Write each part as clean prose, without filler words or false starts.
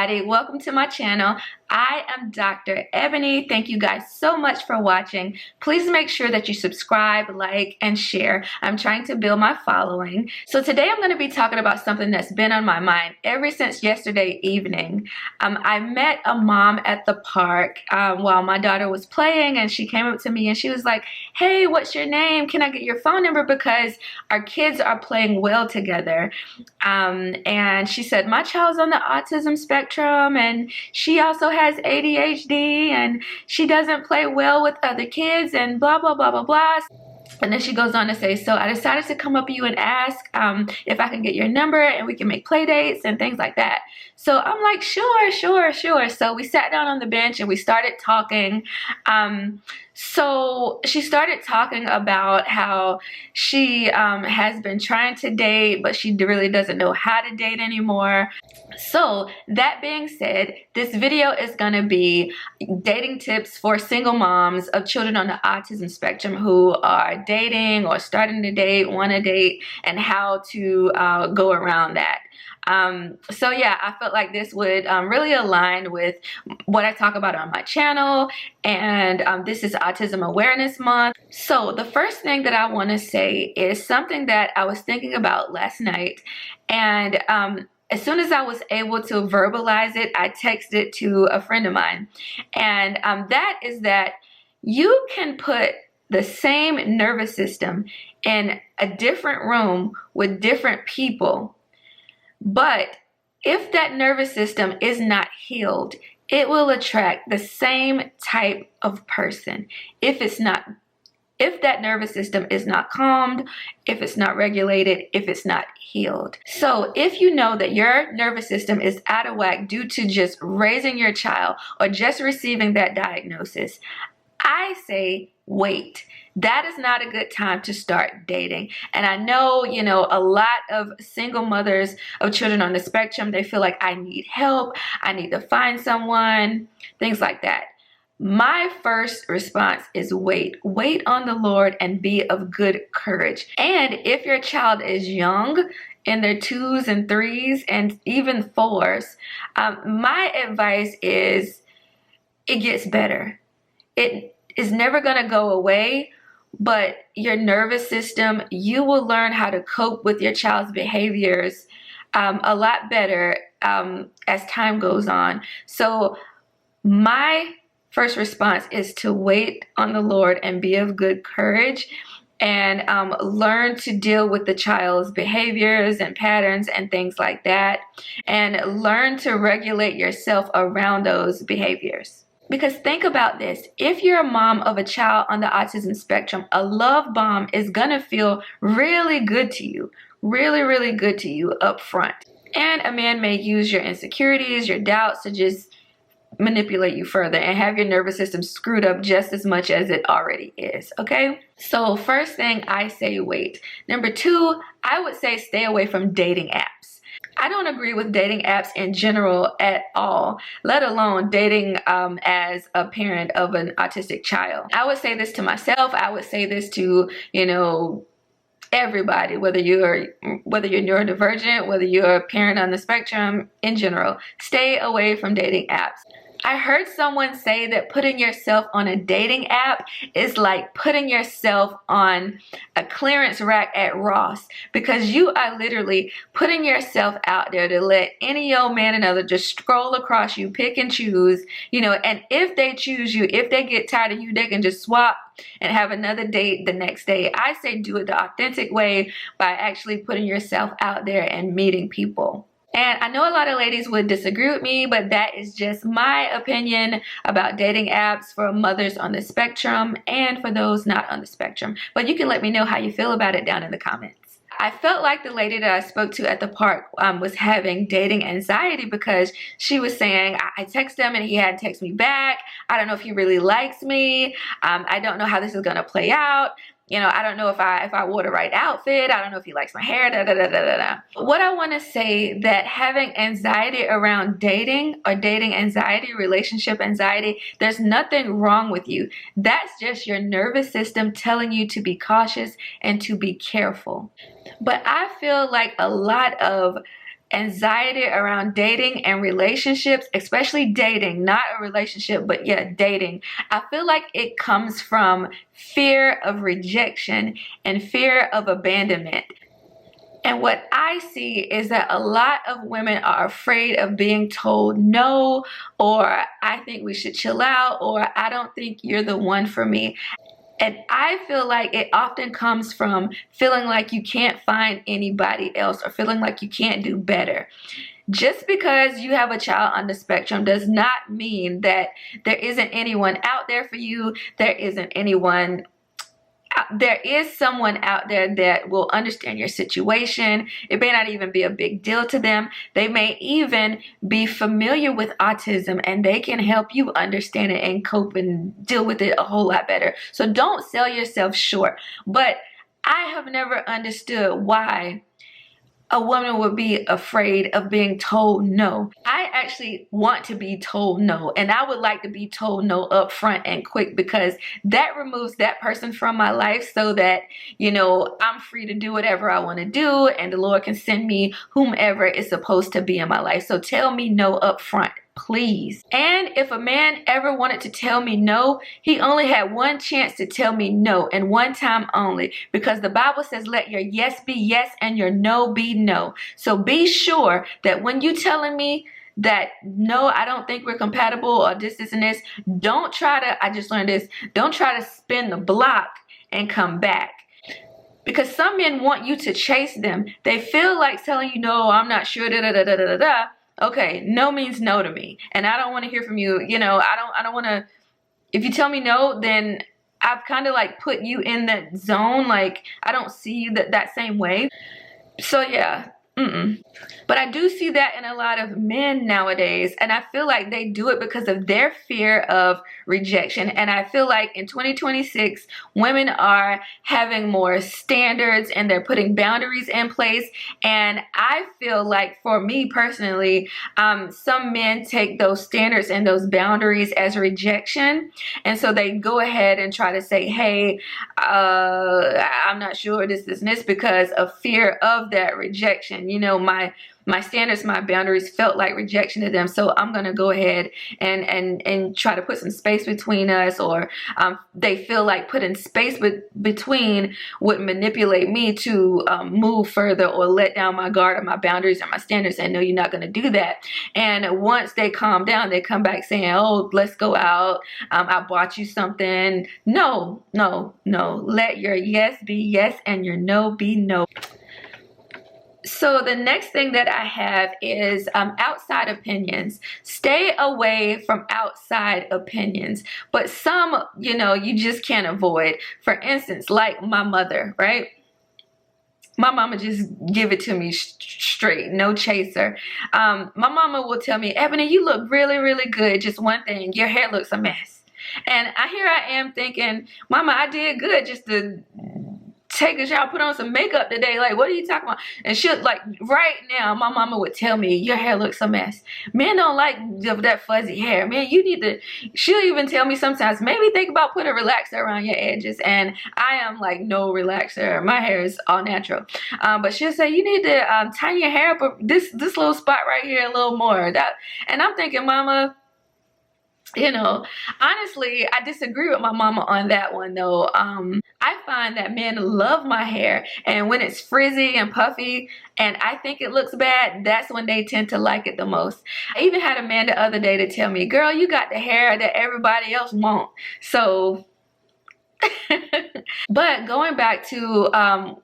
everybody, welcome to my channel. I am Dr. Ebony. Thank you guys so much for watching. Please make sure that you subscribe, like, and share. I'm trying to build my following. So today I'm going to be talking about something that's been on my mind ever since yesterday evening. I met a mom at the park while my daughter was playing, and she came up to me and she was like, "Hey, what's your name? Can I get your phone number? Because our kids are playing well together." And she said, "My child's on the autism spectrum, and she also has ADHD, and she doesn't play well with other kids, and blah, blah, blah, blah, blah." And then she goes on to say, "So I decided to come up to you and ask if I can get your number and we can make play dates and things like that." So I'm like, sure. So we sat down on the bench and we started talking. So she started talking about how she has been trying to date, but she really doesn't know how to date anymore. So that being said, this video is going to be dating tips for single moms of children on the autism spectrum who are dating or starting to date, want to date, and how to go around that. So yeah, I felt like this would really align with what I talk about on my channel, and this is Autism Awareness Month. So the first thing that I want to say is something that I was thinking about last night, and as soon as I was able to verbalize it, I texted it to a friend of mine, and that is that you can put the same nervous system in a different room with different people, but if that nervous system is not healed, it will attract the same type of person. If that nervous system is not calmed, if it's not regulated, if it's not healed. So if you know that your nervous system is out of whack due to just raising your child or just receiving that diagnosis, I say wait. That is not a good time to start dating. And I know, a lot of single mothers of children on the spectrum, they feel like, I need help, I need to find someone, things like that. My first response is wait. Wait on the Lord and be of good courage. And if your child is young, in their 2s and 3s and even 4s, my advice is it gets better. It is never going to go away, but your nervous system, you will learn how to cope with your child's behaviors a lot better as time goes on. So my first response is to wait on the Lord and be of good courage, and learn to deal with the child's behaviors and patterns and things like that, and learn to regulate yourself around those behaviors. Because think about this, if you're a mom of a child on the autism spectrum, a love bomb is gonna feel really good to you, really good to you up front. And a man may use your insecurities, your doubts to just manipulate you further and have your nervous system screwed up just as much as it already is, okay? So first thing, I say wait. Number 2, I would say stay away from dating apps. I don't agree with dating apps in general at all, let alone dating as a parent of an autistic child. I would say this to myself. I would say this to, everybody, whether you're neurodivergent, whether you're a parent on the spectrum, in general, stay away from dating apps. I heard someone say that putting yourself on a dating app is like putting yourself on a clearance rack at Ross, because you are literally putting yourself out there to let any old man and other just scroll across you, pick and choose, and if they choose you, if they get tired of you, they can just swap and have another date the next day. I say do it the authentic way by actually putting yourself out there and meeting people. And I know a lot of ladies would disagree with me, but that is just my opinion about dating apps for mothers on the spectrum and for those not on the spectrum. But you can let me know how you feel about it down in the comments. I felt like the lady that I spoke to at the park was having dating anxiety, because she was saying, I texted him and he hadn't texted me back. I don't know if he really likes me. I don't know how this is going to play out. I don't know if I wore the right outfit. I don't know if he likes my hair, What I want to say, that having anxiety around dating or dating anxiety, relationship anxiety, there's nothing wrong with you. That's just your nervous system telling you to be cautious and to be careful. But I feel like a lot of anxiety around dating and relationships, especially dating, not a relationship, but yeah, dating. I feel like it comes from fear of rejection and fear of abandonment. And what I see is that a lot of women are afraid of being told no, or I think we should chill out, or I don't think you're the one for me. And I feel like it often comes from feeling like you can't find anybody else or feeling like you can't do better. Just because you have a child on the spectrum does not mean that there isn't anyone out there for you. There is someone out there that will understand your situation. It may not even be a big deal to them. They may even be familiar with autism and they can help you understand it and cope and deal with it a whole lot better. So don't sell yourself short. But I have never understood why a woman would be afraid of being told no. I actually want to be told no, and I would like to be told no up front and quick, because that removes that person from my life so that, you know, I'm free to do whatever I want to do and the Lord can send me whomever is supposed to be in my life. So tell me no up front, please. And if a man ever wanted to tell me no, he only had one chance to tell me no, and one time only, because the Bible says let your yes be yes and your no be no. So be sure that when you telling me that no, I don't think we're compatible, or this and this, don't try to, I just learned this, don't try to spin the block and come back. Because some men want you to chase them. They feel like telling you no, I'm not sure, da da da da da da. Okay, no means no to me, and I don't want to hear from you. You know, I don't want to. If you tell me no, then I've kind of like put you in that zone. Like I don't see you that same way. So yeah. But I do see that in a lot of men nowadays, and I feel like they do it because of their fear of rejection. And I feel like in 2026, women are having more standards and they're putting boundaries in place. And I feel like, for me personally, some men take those standards and those boundaries as rejection, and so they go ahead and try to say, hey, I'm not sure this, and this, because of fear of that rejection. You know, my standards, my boundaries felt like rejection to them, so I'm gonna go ahead and try to put some space between us, or they feel like putting space between would manipulate me to move further or let down my guard or my boundaries or my standards, and no, you're not gonna do that. And once they calm down, they come back saying, oh, let's go out, I bought you something. No, no, no. Let your yes be yes and your no be no. So the next thing that I have is outside opinions. Stay away from outside opinions. But some, you know, you just can't avoid. For instance, like my mother, right? My mama just give it to me straight, no chaser. My mama will tell me, Ebony, you look really, really good. Just one thing, your hair looks a mess. And here I am thinking, Mama, I did good just to take a shower, put on some makeup today. Like, what are you talking about? And she'll, like, right now, my mama would tell me, your hair looks a mess. Men don't like that fuzzy hair. Man, you need to, she'll even tell me sometimes, maybe think about putting a relaxer around your edges. And I am like, no relaxer. My hair is all natural. But she'll say, you need to tighten your hair up this little spot right here a little more. And I'm thinking, Mama, you know, honestly, I disagree with my mama on that one, though. I find that men love my hair, and when it's frizzy and puffy and I think it looks bad, that's when they tend to like it the most. I even had a man the other day to tell me, girl, you got the hair that everybody else wants. So but going back to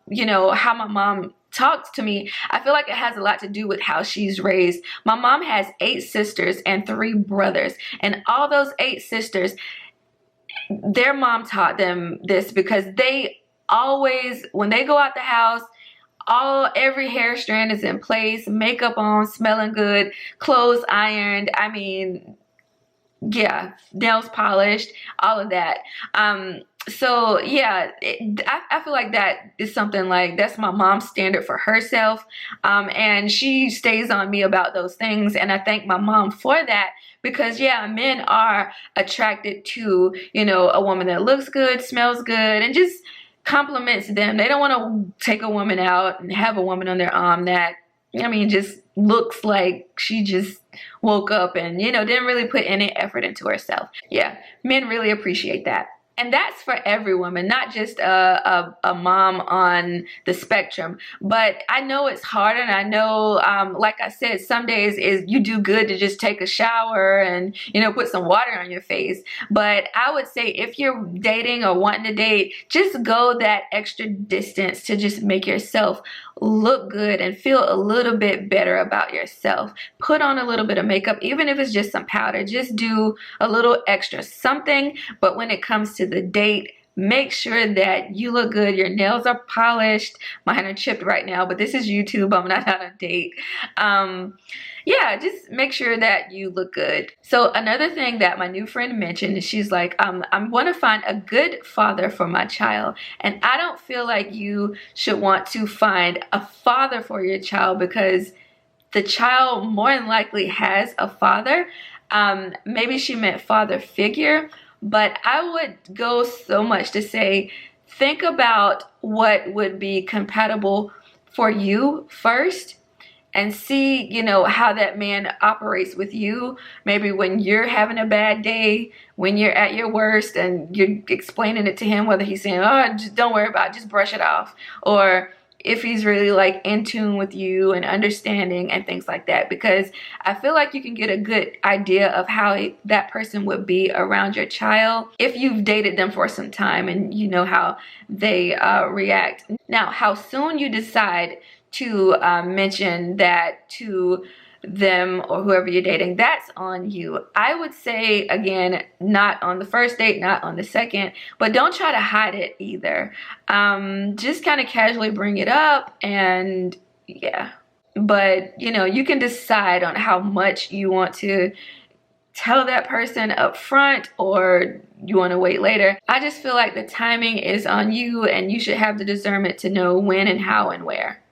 you know, how my mom talks to me, I feel like it has a lot to do with how she's raised. My mom has 8 sisters and 3 brothers, and all those 8 sisters, their mom taught them this, because they always, when they go out the house, every hair strand is in place, makeup on, smelling good, clothes ironed, I mean, yeah, nails polished, all of that. So yeah, I feel like that is something like, that's my mom's standard for herself, and she stays on me about those things, and I thank my mom for that, because yeah, men are attracted to, you know, a woman that looks good, smells good, and just compliments them. They don't want to take a woman out and have a woman on their arm that, I mean, just looks like she just woke up and, you know, didn't really put any effort into herself. Yeah, men really appreciate that. And that's for every woman, not just a mom on the spectrum. But I know it's hard, and I know, like I said, some days is you do good to just take a shower and, you know, put some water on your face. But I would say if you're dating or wanting to date, just go that extra distance to just make yourself look good and feel a little bit better about yourself. Put on a little bit of makeup, even if it's just some powder. Just do a little extra something. But when it comes to the date, make sure that you look good. Your nails are polished. Mine are chipped right now, but this is YouTube. I'm not on a date. Yeah, just make sure that you look good. So another thing that my new friend mentioned is she's like, I want to find a good father for my child. And I don't feel like you should want to find a father for your child because the child more than likely has a father. Maybe she meant father figure, but I would go so much to say, think about what would be compatible for you first, and see, you know, how that man operates with you. Maybe when you're having a bad day, when you're at your worst and you're explaining it to him, whether he's saying, oh, just don't worry about it, just brush it off. Or if he's really like in tune with you and understanding and things like that. Because I feel like you can get a good idea of how that person would be around your child if you've dated them for some time and you know how they react. Now, how soon you decide to mention that to them or whoever you're dating, that's on you. I would say, again, not on the first date, not on the second, but don't try to hide it either. Just kind of casually bring it up, and yeah. But, you know, you can decide on how much you want to tell that person up front or you want to wait later. I just feel like the timing is on you, and you should have the discernment to know when and how and where.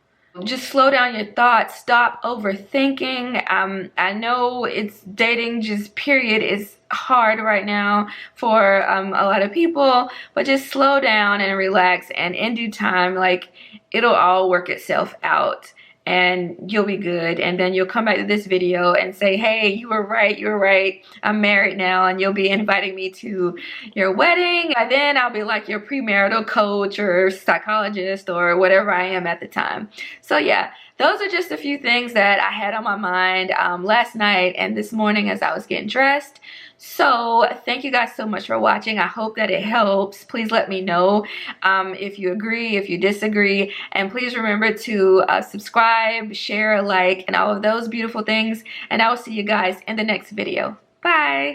Just slow down your thoughts. Stop overthinking. I know it's dating just period is hard right now for a lot of people, but just slow down and relax, and in due time, like, it'll all work itself out and you'll be good. And then you'll come back to this video and say, hey, you were right, I'm married now, and you'll be inviting me to your wedding. And then I'll be like your premarital coach or psychologist or whatever I am at the time. So yeah, those are just a few things that I had on my mind last night and this morning as I was getting dressed. So thank you guys so much for watching. I hope that it helps. Please let me know if you agree, if you disagree, and please remember to subscribe, share, like, and all of those beautiful things, and I will see you guys in the next video. Bye.